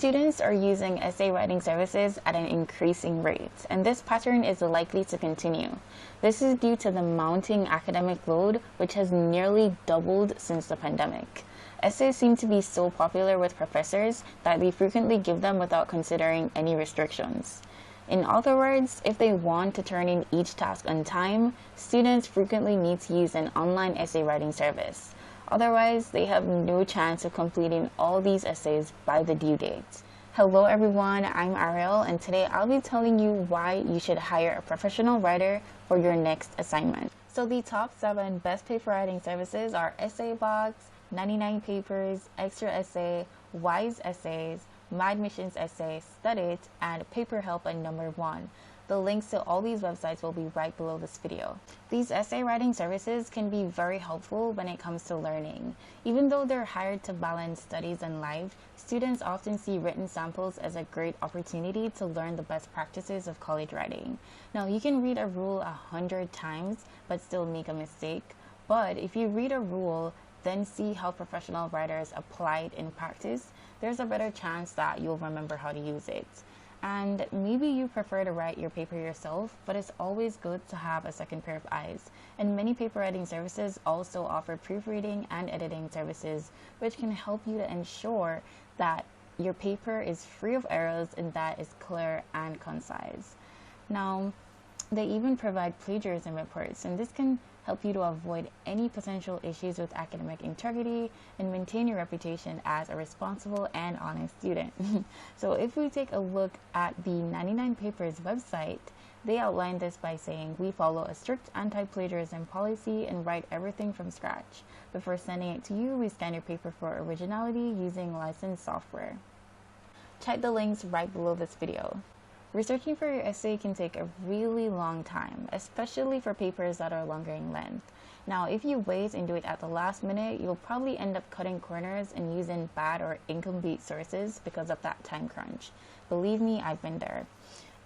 Students are using essay writing services at an increasing rate, and this pattern is likely to continue. This is due to the mounting academic load, which has nearly doubled since the pandemic. Essays seem to be so popular with professors that they frequently give them without considering any restrictions. In other words, if they want to turn in each task on time, students frequently need to use an online essay writing service. Otherwise, they have no chance of completing all these essays by the due date. Hello everyone, I'm Ariel, and today I'll be telling you why you should hire a professional writer for your next assignment. So the top 7 best paper writing services are EssayBox, 99 Papers, Extra Essay, Wise Essays, My Admissions Essay, Studied, and PaperHelp at number 1. The links to all these websites will be right below this video. These essay writing services can be very helpful when it comes to learning. Even though they're hired to balance studies and life, students often see written samples as a great opportunity to learn the best practices of college writing. Now, you can read a rule 100 times but still make a mistake. But if you read a rule, then see how professional writers apply it in practice, there's a better chance that you'll remember how to use it. And maybe you prefer to write your paper yourself, but it's always good to have a second pair of eyes. And many paper writing services also offer proofreading and editing services, which can help you to ensure that your paper is free of errors and that is clear and concise. Now, they even provide plagiarism reports, and this can help you to avoid any potential issues with academic integrity and maintain your reputation as a responsible and honest student. So if we take a look at the 99 Papers website, they outline this by saying, we follow a strict anti-plagiarism policy and write everything from scratch. Before sending it to you, we scan your paper for originality using licensed software. Check the links right below this video. Researching for your essay can take a really long time, especially for papers that are longer in length. Now, if you wait and do it at the last minute, you'll probably end up cutting corners and using bad or incomplete sources because of that time crunch. Believe me, I've been there.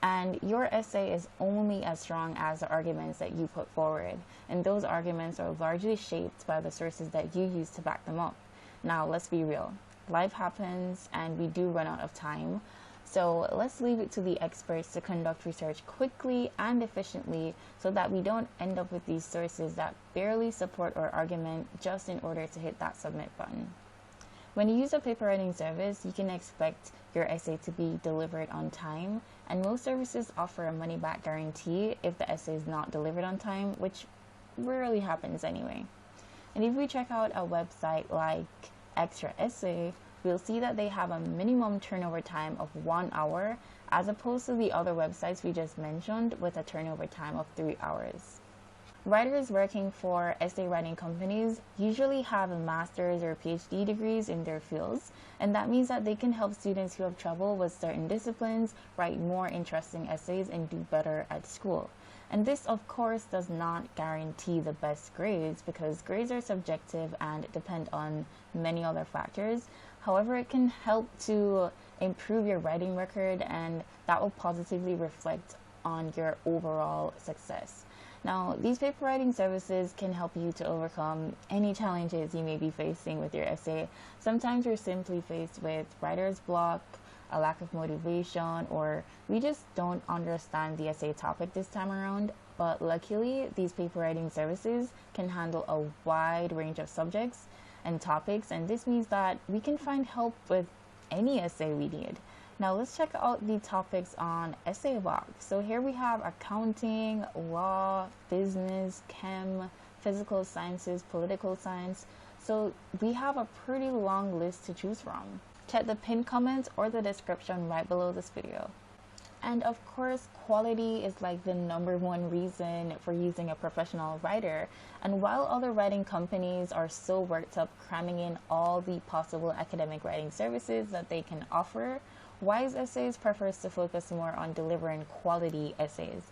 And your essay is only as strong as the arguments that you put forward, and those arguments are largely shaped by the sources that you use to back them up. Now, let's be real. Life happens and we do run out of time. So let's leave it to the experts to conduct research quickly and efficiently so that we don't end up with these sources that barely support our argument just in order to hit that submit button. When you use a paper writing service, you can expect your essay to be delivered on time, and most services offer a money-back guarantee if the essay is not delivered on time, which rarely happens anyway. And if we check out a website like Extra Essay, we'll see that they have a minimum turnover time of 1 hour, as opposed to the other websites we just mentioned with a turnover time of 3 hours. Writers working for essay writing companies usually have a master's or PhD degrees in their fields, and that means that they can help students who have trouble with certain disciplines write more interesting essays and do better at school. And this, of course, does not guarantee the best grades because grades are subjective and depend on many other factors. However, it can help to improve your writing record, and that will positively reflect on your overall success. Now, these paper writing services can help you to overcome any challenges you may be facing with your essay. Sometimes you're simply faced with writer's block, a lack of motivation, or we just don't understand the essay topic this time around. But luckily, these paper writing services can handle a wide range of subjects and topics, and this means that we can find help with any essay we need. Now let's check out the topics on EssayBox. So here we have accounting, law, business, chem, physical sciences, political science. So we have a pretty long list to choose from. Check the pinned comments or the description right below this video. And of course, quality is like the #1 reason for using a professional writer. And while other writing companies are so worked up cramming in all the possible academic writing services that they can offer, Wise Essays prefers to focus more on delivering quality essays.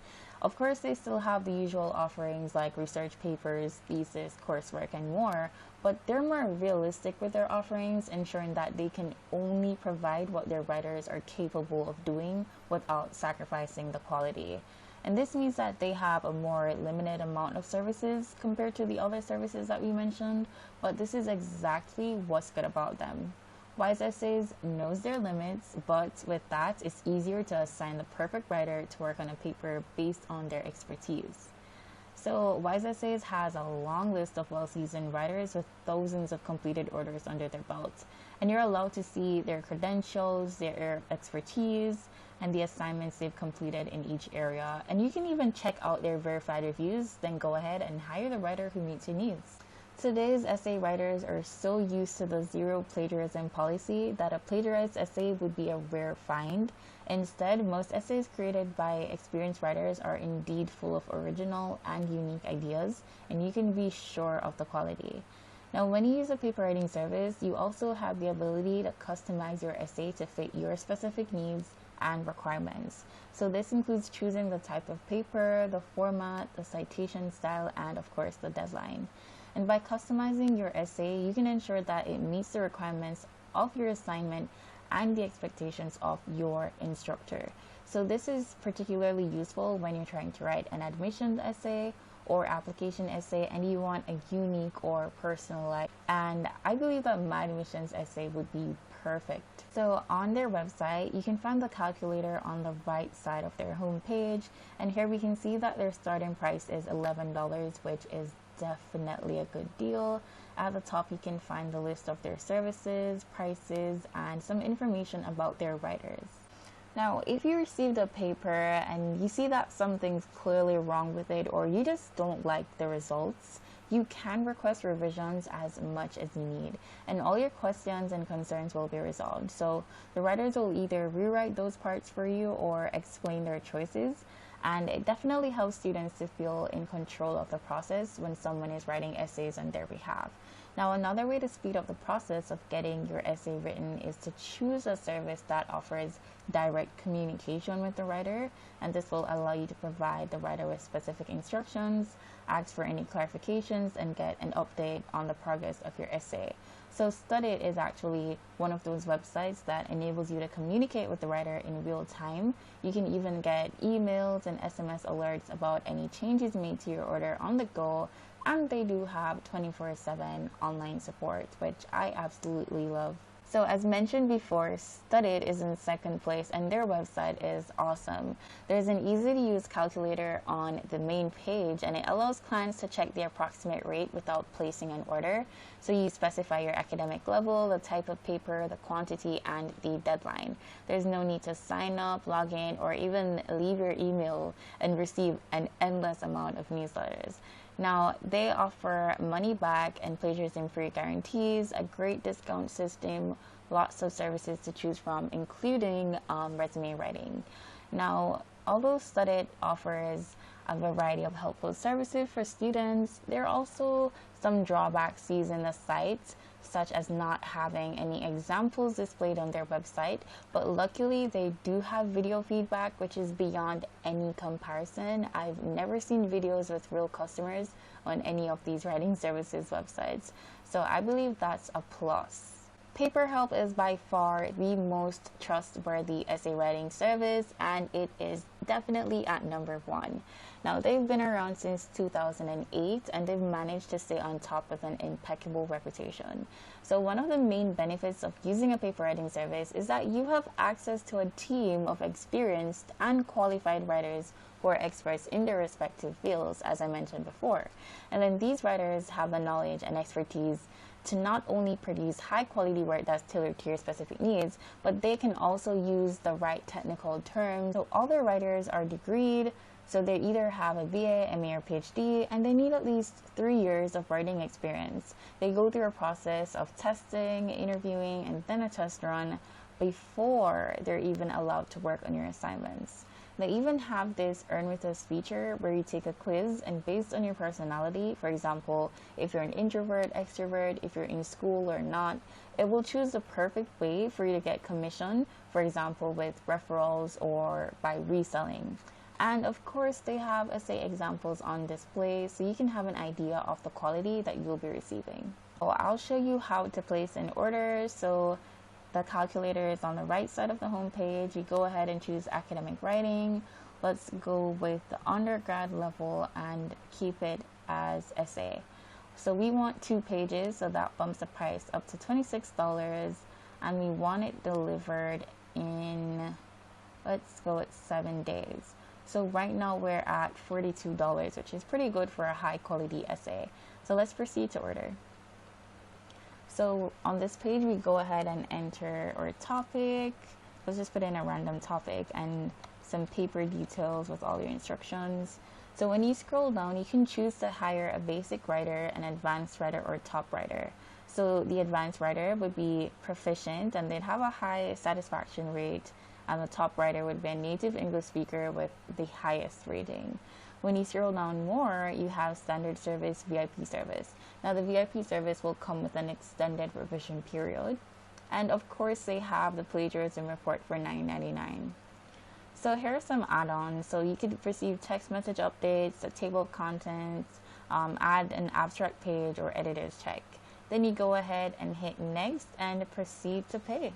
Of course, they still have the usual offerings like research papers, thesis, coursework, and more, but they're more realistic with their offerings, ensuring that they can only provide what their writers are capable of doing without sacrificing the quality. And this means that they have a more limited amount of services compared to the other services that we mentioned, but this is exactly what's good about them. Wise Essays knows their limits, but with that, it's easier to assign the perfect writer to work on a paper based on their expertise. So, Wise Essays has a long list of well seasoned writers with thousands of completed orders under their belt. And you're allowed to see their credentials, their expertise, and the assignments they've completed in each area. And you can even check out their verified reviews, then go ahead and hire the writer who meets your needs. Today's essay writers are so used to the zero plagiarism policy that a plagiarized essay would be a rare find. Instead, most essays created by experienced writers are indeed full of original and unique ideas, and you can be sure of the quality. Now, when you use a paper writing service, you also have the ability to customize your essay to fit your specific needs and requirements. So this includes choosing the type of paper, the format, the citation style, and of course the deadline. And by customizing your essay, you can ensure that it meets the requirements of your assignment and the expectations of your instructor. So this is particularly useful when you're trying to write an admissions essay or application essay and you want a unique or personalized. And I believe that my admissions essay would be perfect. So on their website, you can find the calculator on the right side of their homepage. And here we can see that their starting price is $11, which is definitely a good deal. At the top, you can find the list of their services, prices, and some information about their writers. Now, if you received a paper and you see that something's clearly wrong with it or you just don't like the results, you can request revisions as much as you need, and all your questions and concerns will be resolved. So the writers will either rewrite those parts for you or explain their choices. And it definitely helps students to feel in control of the process when someone is writing essays on their behalf. Now, another way to speed up the process of getting your essay written is to choose a service that offers direct communication with the writer, and this will allow you to provide the writer with specific instructions, ask for any clarifications, and get an update on the progress of your essay. So Studied is actually one of those websites that enables you to communicate with the writer in real time. You can even get emails and SMS alerts about any changes made to your order on the go, and they do have 24/7 online support, which I absolutely love. So as mentioned before, Studied is in second place and their website is awesome. There's an easy to use calculator on the main page and it allows clients to check the approximate rate without placing an order. So you specify your academic level, the type of paper, the quantity, and the deadline. There's no need to sign up, log in, or even leave your email and receive an endless amount of newsletters. Now, they offer money back and plagiarism-free guarantees, a great discount system, lots of services to choose from, including resume writing. Now, although Studied offers a variety of helpful services for students, there are also some drawbacks using the site, such as not having any examples displayed on their website, but luckily they do have video feedback, which is beyond any comparison. I've never seen videos with real customers on any of these writing services websites, so I believe that's a plus. PaperHelp is by far the most trustworthy essay writing service, and it is definitely at number one. Now, they've been around since 2008 and they've managed to stay on top with an impeccable reputation. So one of the main benefits of using a paper writing service is that you have access to a team of experienced and qualified writers who are experts in their respective fields, as I mentioned before. And then these writers have the knowledge and expertise to not only produce high quality work that's tailored to your specific needs, but they can also use the right technical terms. So all their writers are degreed, so they either have a BA, MA, or PhD, and they need at least 3 years of writing experience. They go through a process of testing, interviewing, and then a test run before they're even allowed to work on your assignments. They even have this Earn With Us feature where you take a quiz, and based on your personality, for example, if you're an introvert, extrovert, if you're in school or not, it will choose the perfect way for you to get commission, for example, with referrals or by reselling. And of course, they have essay examples on display so you can have an idea of the quality that you'll be receiving. So I'll show you how to place an order. So the calculator is on the right side of the home page. You go ahead and choose academic writing. Let's go with the undergrad level and keep it as essay. So we want 2 pages, so that bumps the price up to $26. and we want it delivered in, let's go with 7 days. So right now we're at $42, which is pretty good for a high quality essay. So let's proceed to order. So on this page, we go ahead and enter our topic. Let's just put in a random topic and some paper details with all your instructions. So when you scroll down, you can choose to hire a basic writer, an advanced writer, or top writer. So the advanced writer would be proficient and they'd have a high satisfaction rate, and the top writer would be a native English speaker with the highest rating. When you scroll down more, you have standard service, VIP service. Now the VIP service will come with an extended revision period. And of course, they have the plagiarism report for $9.99. So here are some add-ons. So you could receive text message updates, a table of contents, add an abstract page or editor's check. Then you go ahead and hit next and proceed to pay.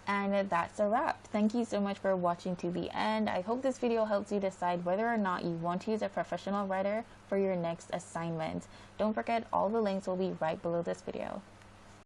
And that's a wrap. Thank you so much for watching to the end. I hope this video helps you decide whether or not you want to use a professional writer for your next assignment. Don't forget, all the links will be right below this video.